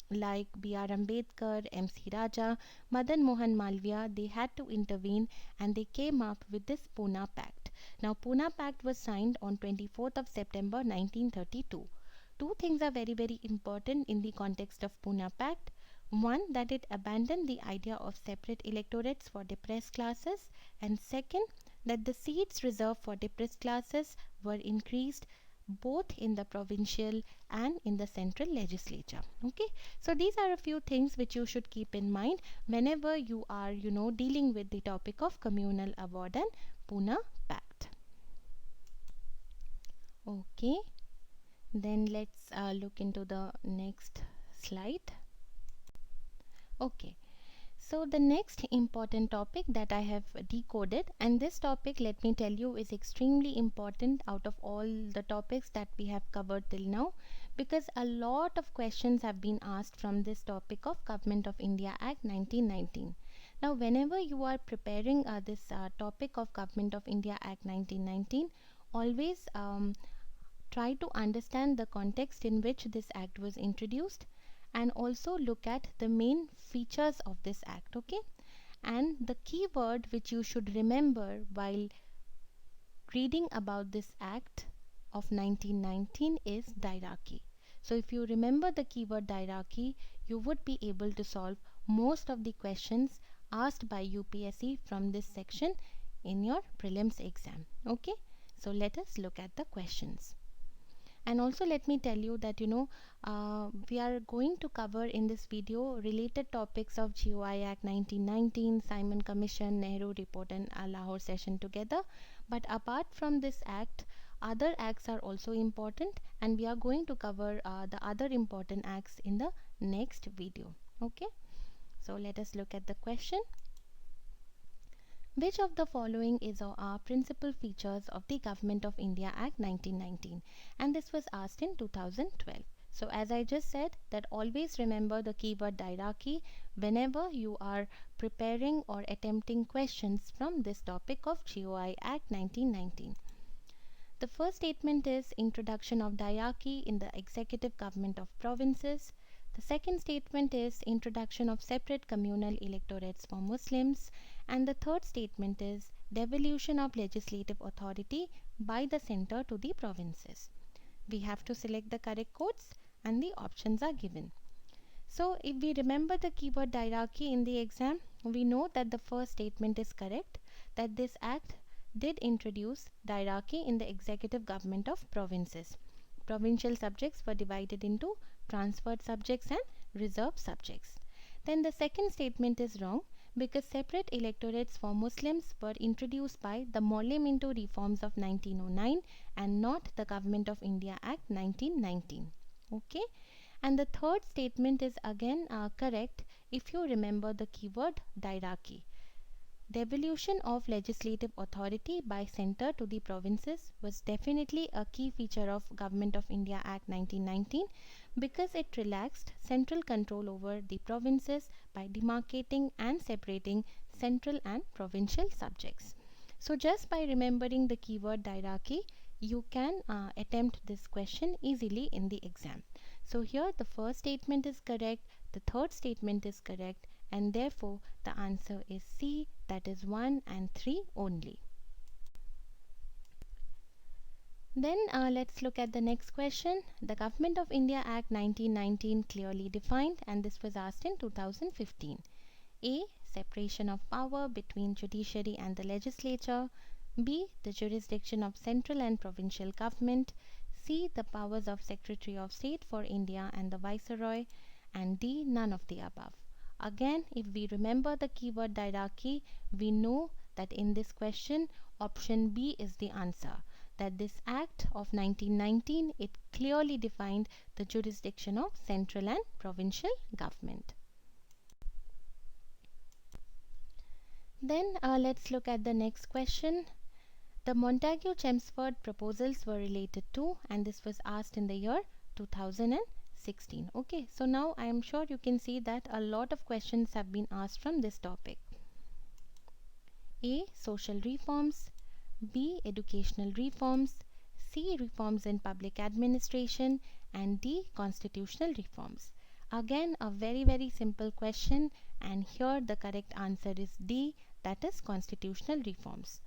Speaker 1: like B.R. Ambedkar, M.C. Raja, Madan Mohan Malviya, they had to intervene, and they came up with this Pune Pact. Now, Pune Pact was signed on 24th of September 1932. Two things are very, very important in the context of Pune Pact. One, that it abandoned the idea of separate electorates for depressed classes, and second, that the seats reserved for depressed classes were increased both in the provincial and in the central legislature. Okay, so these are a few things which you should keep in mind whenever you are dealing with the topic of communal award and Pune Pact. Okay, then let's look into the next slide. Okay, so the next important topic that I have decoded, and this topic, let me tell you, is extremely important out of all the topics that we have covered till now, because a lot of questions have been asked from this topic of Government of India Act 1919. Now, whenever you are preparing this topic of Government of India Act 1919, always try to understand the context in which this act was introduced, and also look at the main features of this act. Okay, and the key word which you should remember while reading about this act of 1919 is diarchy. So if you remember the keyword diarchy, you would be able to solve most of the questions asked by UPSC from this section in your prelims exam. Okay, so let us look at the questions. And also let me tell you that we are going to cover in this video related topics of GOI Act 1919, Simon Commission, Nehru Report and Lahore Session together. But apart from this act, other acts are also important, and we are going to cover the other important acts in the next video. Okay, so let us look at the question. Which of the following is our principal features of the Government of India Act 1919? And this was asked in 2012. So as I just said, that always remember the keyword diarchy whenever you are preparing or attempting questions from this topic of GOI Act 1919. The first statement is introduction of diarchy in the executive government of provinces. The second statement is introduction of separate communal electorates for Muslims. And the third statement is devolution of legislative authority by the centre to the provinces. We have to select the correct codes, and the options are given. So if we remember the keyword diarchy in the exam, we know that the first statement is correct, that this act did introduce diarchy in the executive government of provinces. Provincial subjects were divided into transferred subjects and reserved subjects. Then the second statement is wrong, because separate electorates for Muslims were introduced by the Morley Minto reforms of 1909 and not the Government of India Act 1919. Okay, and the third statement is again correct if you remember the keyword diarchy. Devolution of legislative authority by centre to the provinces was definitely a key feature of Government of India Act 1919, because it relaxed central control over the provinces by demarcating and separating central and provincial subjects. So just by remembering the keyword diarchy, you can attempt this question easily in the exam. So here the first statement is correct, the third statement is correct, and therefore the answer is C, that is 1 and 3 only. Then let's look at the next question. The Government of India Act 1919 clearly defined, and this was asked in 2015. A. Separation of power between judiciary and the legislature. B. The jurisdiction of central and provincial government. C. The powers of Secretary of State for India and the Viceroy. And D. None of the above. Again, if we remember the keyword diarchy, we know that in this question, option B is the answer. That this Act of 1919, it clearly defined the jurisdiction of central and provincial government. Then let's look at the next question. The Montagu-Chelmsford proposals were related to, and this was asked in the year 2016. Okay, so now I am sure you can see that a lot of questions have been asked from this topic. A. Social reforms. B. Educational reforms. C. Reforms in public administration. And D. Constitutional reforms. Again, a very simple question, and here the correct answer is D, that is constitutional reforms.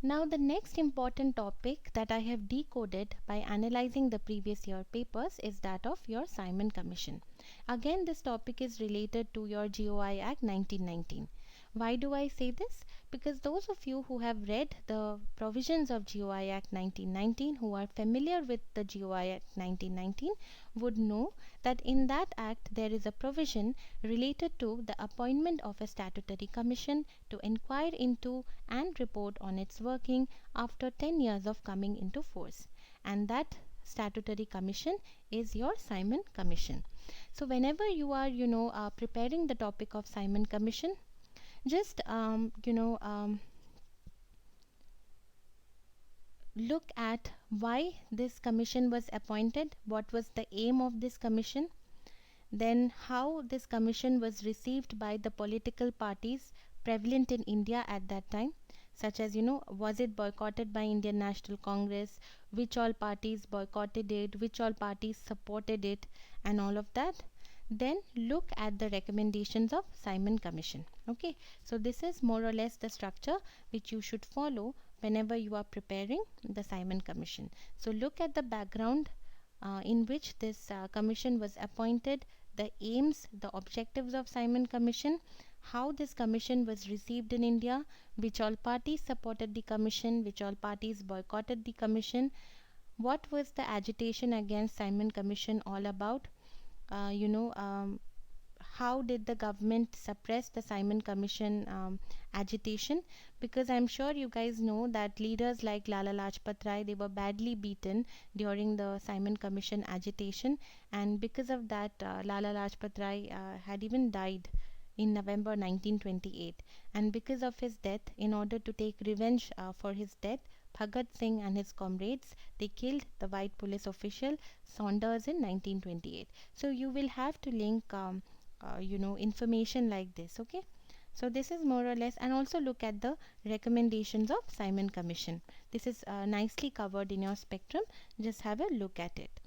Speaker 1: Now the next important topic that I have decoded by analyzing the previous year papers is that of your Simon Commission. Again, this topic is related to your GOI Act 1919. Why do I say this? Because those of you who have read the provisions of GOI Act 1919, who are familiar with the GOI Act 1919, would know that in that act there is a provision related to the appointment of a statutory commission to inquire into and report on its working after 10 years of coming into force. And that statutory commission is your Simon Commission. So whenever you are preparing the topic of Simon Commission, just look at why this commission was appointed, what was the aim of this commission, then how this commission was received by the political parties prevalent in India at that time, such as was it boycotted by Indian National Congress, which all parties boycotted it, which all parties supported it, and all of that. Then look at the recommendations of Simon Commission. Okay, so this is more or less the structure which you should follow whenever you are preparing the Simon Commission. So look at the background in which this commission was appointed, the aims, the objectives of Simon Commission, how this commission was received in India, which all parties supported the commission, which all parties boycotted the commission, what was the agitation against Simon Commission all about, uh, you know um, how did the government suppress the Simon Commission agitation? Because I'm sure you guys know that leaders like Lala Lajpat Rai, they were badly beaten during the Simon Commission agitation, and because of that, Lala Lajpat Rai had even died in November 1928. And because of his death, in order to take revenge for his death, Bhagat Singh and his comrades, they killed the white police official Saunders in 1928. So you will have to link information like this. Okay, So this is more or less, and also look at the recommendations of Simon Commission. This is nicely covered in your spectrum. Just have a look at it.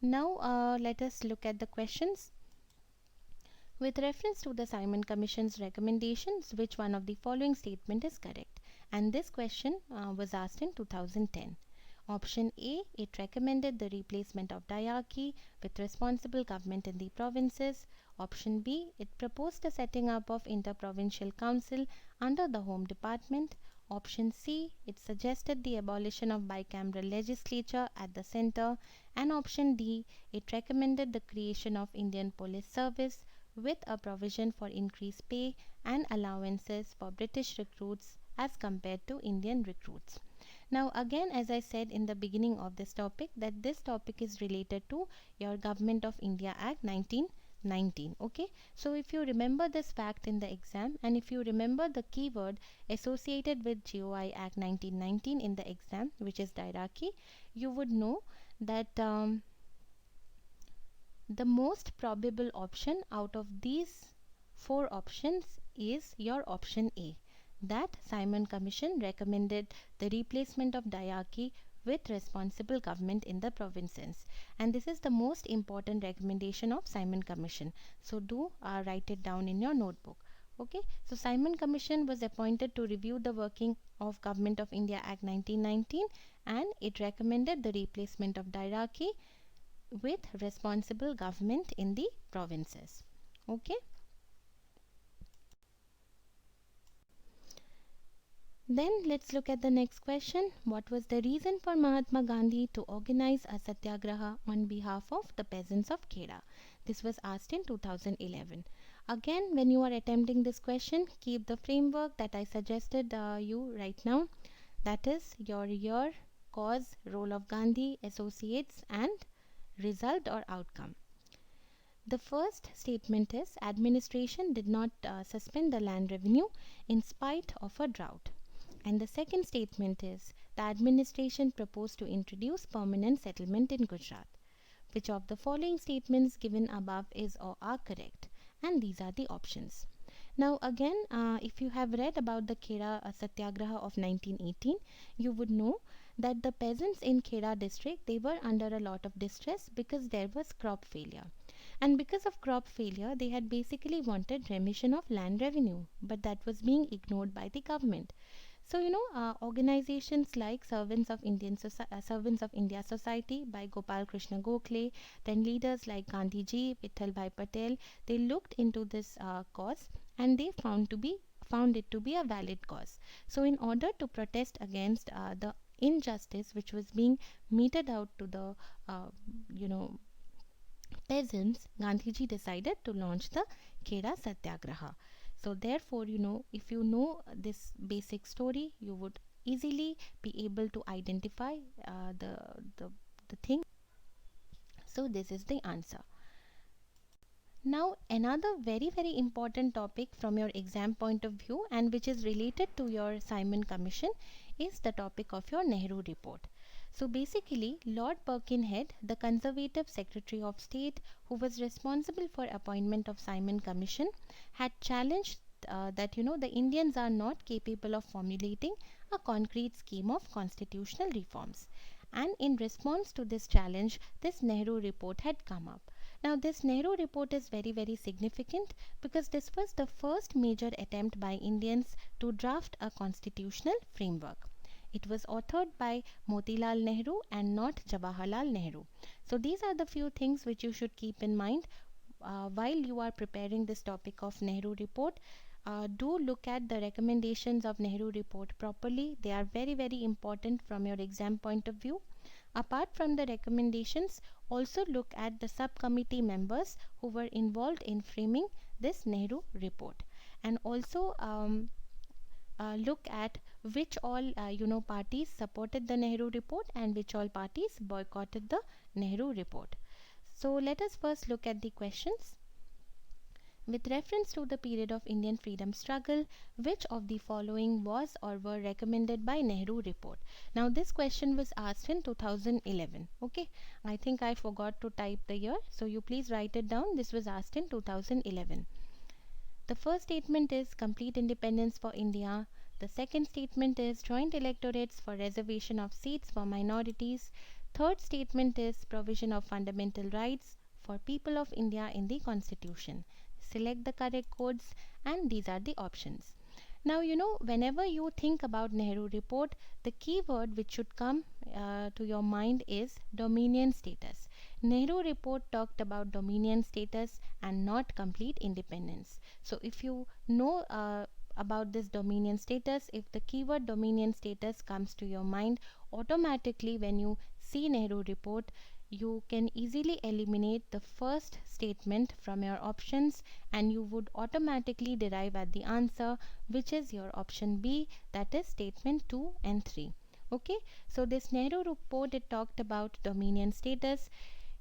Speaker 1: Now let us look at the questions. With reference to the Simon Commission's recommendations, which one of the following statement is correct? And this question was asked in 2010. Option A, it recommended the replacement of diarchy with responsible government in the provinces. Option B, it proposed the setting up of interprovincial council under the Home Department. Option C, it suggested the abolition of bicameral legislature at the centre. And option D, it recommended the creation of Indian Police Service with a provision for increased pay and allowances for British recruits as compared to Indian recruits. Now again, as I said in the beginning of this topic, that this topic is related to your Government of India Act 1919. Okay, so if you remember this fact in the exam, and if you remember the keyword associated with GOI Act 1919 in the exam, which is diarchy, you would know that the most probable option out of these four options is your option A, that Simon Commission recommended the replacement of diarchy with responsible government in the provinces, and this is the most important recommendation of Simon Commission. So do write it down in your notebook. Okay, so Simon Commission was appointed to review the working of Government of India Act 1919, and it recommended the replacement of diarchy with responsible government in the provinces. Okay. Then let's look at the next question. What was the reason for Mahatma Gandhi to organize a satyagraha on behalf of the peasants of Kheda? This was asked in 2011. Again, when you are attempting this question, keep the framework that I suggested you right now. That is your year, cause, role of Gandhi, associates, and result or outcome. The first statement is administration did not suspend the land revenue in spite of a drought. And the second statement is the administration proposed to introduce permanent settlement in Gujarat. Which of the following statements given above is or are correct? And these are the options. Now again, if you have read about the Kheda Satyagraha of 1918, you would know that the peasants in Kheda district, they were under a lot of distress because there was crop failure. And because of crop failure, they had basically wanted remission of land revenue, but that was being ignored by the government. So organizations like Servants of India Society by Gopal Krishna Gokhale, then leaders like Gandhi Ji, Vittal Bhai Patel, they looked into this cause, and they found it to be a valid cause. So in order to protest against the injustice which was being meted out to the you know peasants, Gandhiji decided to launch the Kheda Satyagraha. So therefore, if you know this basic story, you would easily be able to identify the thing. So this is the answer. Now another very important topic from your exam point of view, and which is related to your Simon Commission, is the topic of your Nehru report. So basically, Lord Birkenhead, the Conservative Secretary of State who was responsible for appointment of Simon Commission, had challenged that the Indians are not capable of formulating a concrete scheme of constitutional reforms. And in response to this challenge, this Nehru report had come up. Now this Nehru report is very significant because this was the first major attempt by Indians to draft a constitutional framework. It was authored by Motilal Nehru and not Jawaharlal Nehru. So these are the few things which you should keep in mind while you are preparing this topic of Nehru report. Do look at the recommendations of Nehru report properly. They are very important from your exam point of view. Apart from the recommendations, also look at the subcommittee members who were involved in framing this Nehru report, and also look at which all parties supported the Nehru report and which all parties boycotted the Nehru report. So let us first look at the questions. With reference to the period of Indian freedom struggle, which of the following was or were recommended by Nehru report? Now this question was asked in 2011. Okay, I think I forgot to type the year, so you please write it down. This was asked in 2011. The first statement is complete independence for India. The second statement is joint electorates for reservation of seats for minorities. Third statement is provision of fundamental rights for people of India in the constitution. Select the correct codes, and these are the options. Now, whenever you think about Nehru report, the key word which should come to your mind is dominion status. Nehru report talked about dominion status and not complete independence. So, if you know about this dominion status, if the keyword dominion status comes to your mind, automatically when you see Nehru report, you can easily eliminate the first statement from your options, and you would automatically derive at the answer, which is your option B, that is statement 2 and 3. Okay, so this Nehru report, it talked about dominion status.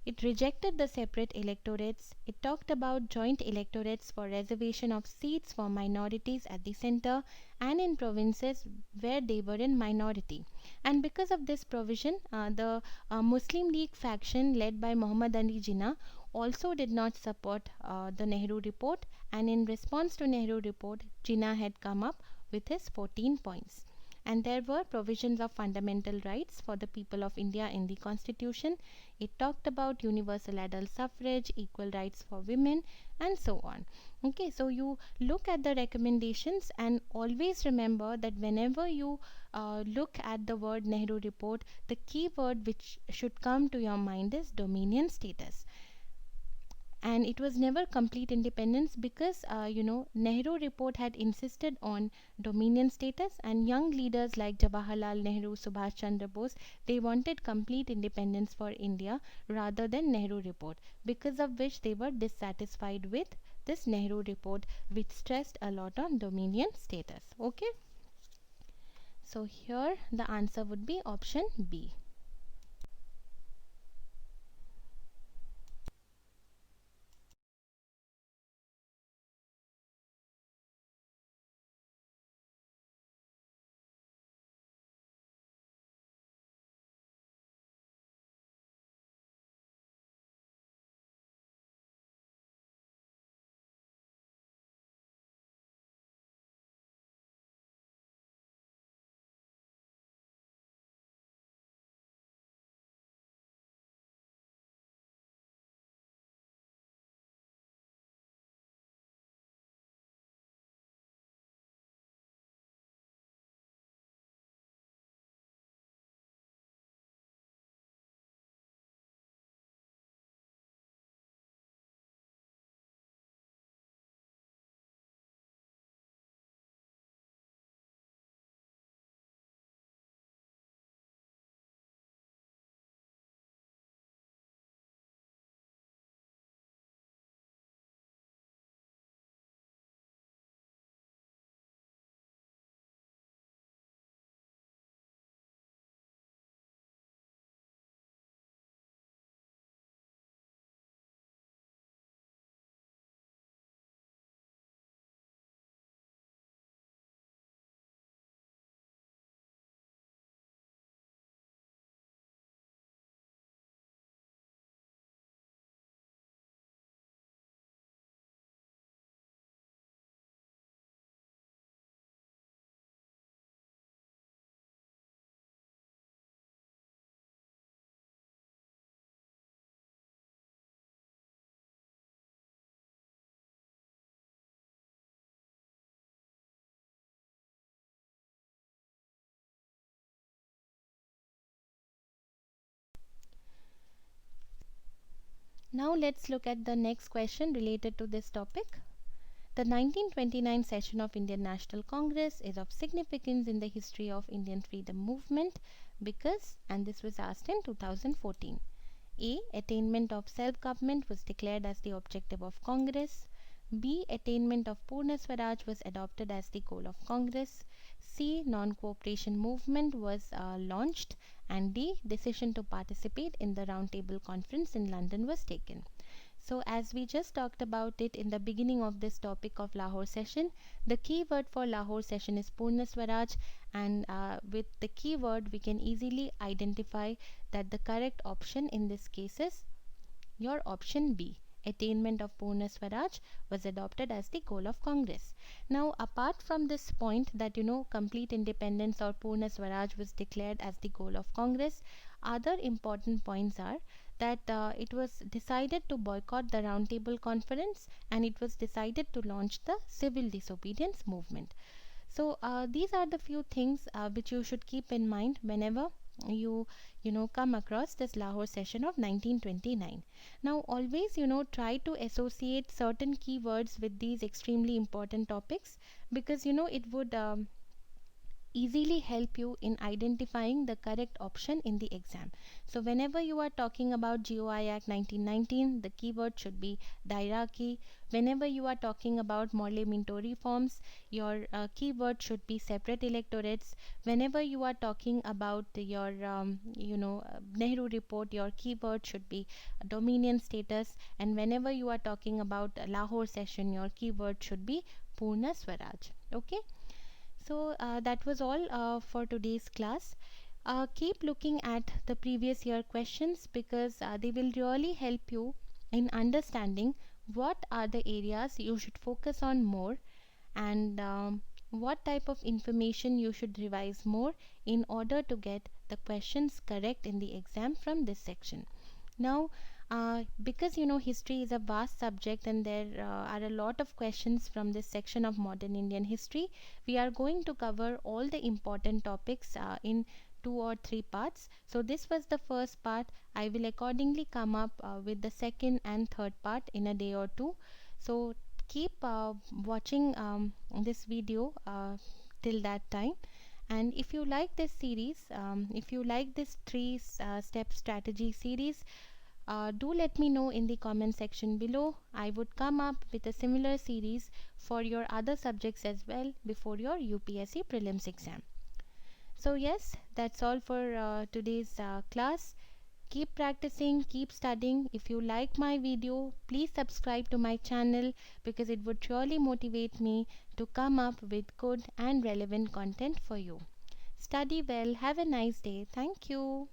Speaker 1: It rejected the separate electorates. It talked about joint electorates for reservation of seats for minorities at the center and in provinces where they were in minority. And because of this provision, the Muslim League faction led by Muhammad Ali Jinnah also did not support the Nehru report, and in response to Nehru report, Jinnah had come up with his 14 points. And there were provisions of fundamental rights for the people of India in the constitution. It talked about universal adult suffrage, equal rights for women, and so on. Okay, so you look at the recommendations and always remember that whenever you look at the word Nehru report, the key word which should come to your mind is dominion status. And it was never complete independence because Nehru report had insisted on dominion status, and young leaders like Jawaharlal Nehru, Subhash Chandra Bose, they wanted complete independence for India rather than Nehru report, because of which they were dissatisfied with this Nehru report, which stressed a lot on dominion status. Okay, so here the answer would be option B. Now let's look at the next question related to this topic. The 1929 session of Indian National Congress is of significance in the history of Indian freedom movement because, and this was asked in 2014, A. Attainment of self-government was declared as the objective of Congress. B. Attainment of Purna Swaraj was adopted as the goal of Congress. C. Non-cooperation movement was launched. And D. Decision to participate in the Roundtable Conference in London was taken. So as we just talked about it in the beginning of this topic of Lahore session, the key word for Lahore session is Purna Swaraj, and with the key word we can easily identify that the correct option in this case is your option B, attainment of Purna Swaraj was adopted as the goal of Congress. Now, apart from this point that complete independence or Purna Swaraj was declared as the goal of Congress, other important points are that it was decided to boycott the Round Table Conference, and it was decided to launch the civil disobedience movement. So these are the few things which you should keep in mind whenever you come across this Lahore session of 1929. Now always try to associate certain keywords with these extremely important topics, because it would easily help you in identifying the correct option in the exam. So whenever you are talking about GOI Act 1919, the keyword should be Dairaki. Whenever you are talking about Morley Minto reforms, your keyword should be separate electorates. Whenever you are talking about your Nehru report, your keyword should be dominion status. And whenever you are talking about Lahore session, your keyword should be Purna Swaraj. Okay. So that was all for today's class. Keep looking at the previous year questions, because they will really help you in understanding what are the areas you should focus on more, and what type of information you should revise more in order to get the questions correct in the exam from this section. Now, because history is a vast subject and there are a lot of questions from this section of modern Indian history, we are going to cover all the important topics in 2 or 3 parts. So this was the first part. I will accordingly come up with the second and third part in a day or two. So keep watching this video till that time. And if you like this series, if you like this three-step strategy series, do let me know in the comment section below. I would come up with a similar series for your other subjects as well before your UPSC prelims exam. So yes, that's all for today's class. Keep practicing, keep studying. If you like my video, please subscribe to my channel, because it would surely motivate me to come up with good and relevant content for you. Study well. Have a nice day. Thank you.